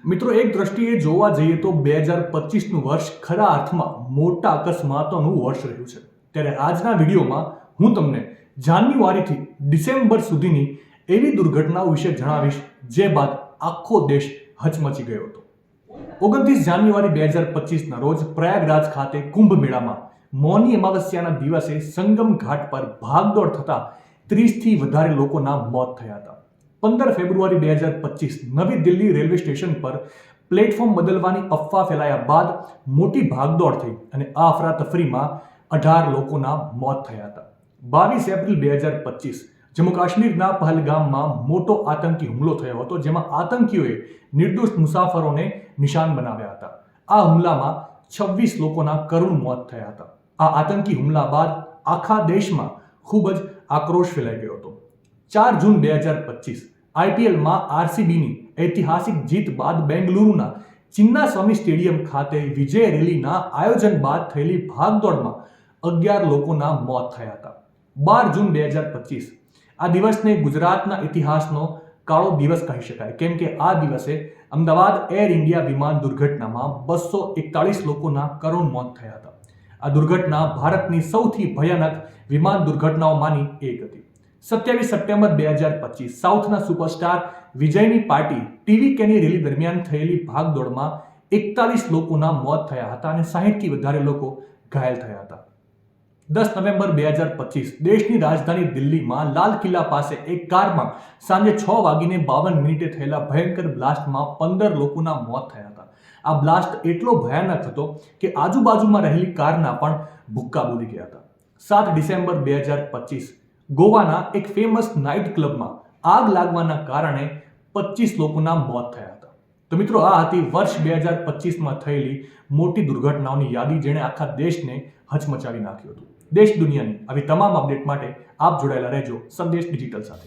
મિત્રો, એક દ્રષ્ટિએ જોવા જઈએ તો 2025નું વર્ષ ખરા અર્થમાં મોટા અકસ્માતોનું વર્ષ રહ્યું છે. ત્યારે આજના વિડીયોમાં હું તમને જાન્યુઆરીથી ડિસેમ્બર સુધીની એવી દુર્ઘટનાઓ વિશે જણાવીશ જે બાદ આખો દેશ હચમચી ગયો હતો. 29 જાન્યુઆરી 2025ના રોજ પ્રયાગરાજ ખાતે કુંભ મેળામાં મૌની અમાવસ્યાના દિવસે સંગમ ઘાટ પર ભાગદોડ થતા 30થી વધારે લોકોના મોત થયા હતા. 15 ફેબ્રુઆરી 2025 નવી દિલ્હી રેલવે સ્ટેશન પર પ્લેટફોર્મ બદલવાની અફવા ફેલાયા બાદ મોટી ભાગદોડ થઈ અને આ અફરાતફરીમાં 18 લોકોના મોત થયા હતા. 22 એપ્રિલ 2025 જમ્મુ કાશ્મીરના પહલગામમાં મોટો આતંકી હુમલો થયો હતો, જેમાં આતંકીઓએ નિર્દોષ મુસાફરોને નિશાન બનાવ્યા હતા. આ હુમલામાં 26 લોકોના કરુણ મોત થયા હતા. આ આતંકી હુમલા બાદ આખા દેશમાં ખૂબ જ આક્રોશ ફેલાઈ ગયો હતો. 4 જૂન 2025 આઈપીએલમાં આરસીબીની ઐતિહાસિક જીત બાદ બેંગલુરુના ચિન્નાસ્વામી સ્ટેડિયમ ખાતે વિજય રેલીના આયોજન બાદ થયેલી ભાગદોડમાં 11 લોકોના મોત થયા હતા. 12 જૂન 2025 આ દિવસને ગુજરાતના ઇતિહાસનો કાળો દિવસ કહી શકાય, કેમ કે આ દિવસે અમદાવાદ એર ઇન્ડિયા વિમાન દુર્ઘટનામાં 241 લોકોના કરુણ મોત થયા હતા. આ દુર્ઘટના ભારતની સૌથી ભયાનક વિમાન દુર્ઘટનાઓમાંની એક હતી. 27 સપ્ટેમ્બર 2025 સાઉથના સુપરસ્ટાર વિજયની પાર્ટી ટીવીકેની રેલી દરમિયાન થયેલી ભાગદોડમાં 41 લોકોના મોત થયા હતા અને 60થી વધારે લોકો ઘાયલ થયા હતા. 10 નવેમ્બર 2025 દેશની રાજધાની દિલ્હીમાં લાલ કિલ્લા પાસે એક કારમાં સાંજે 6:52 થયેલા ભયંકર બ્લાસ્ટમાં 15 લોકોના મોત થયા હતા. આ બ્લાસ્ટ એટલો ભયાનક હતો કે આજુબાજુમાં રહેલી કારના પણ ભૂક્કા બોલી ગયા હતા. 7 ડિસેમ્બર 2025 ગોવાના એક ફેમસ નાઇટ ક્લબમાં આગ લાગવાના કારણે 25 લોકોના મોત થયા હતા. તો મિત્રો, આ હતી વર્ષ 2025માં થયેલી મોટી દુર્ઘટનાઓની યાદી, જેણે આખા દેશને હચમચાવી નાખ્યું હતું. દેશ દુનિયાની આવી તમામ અપડેટ માટે આપ જોડાયેલા રહેજો સંદેશ ડિજિટલ સાથે.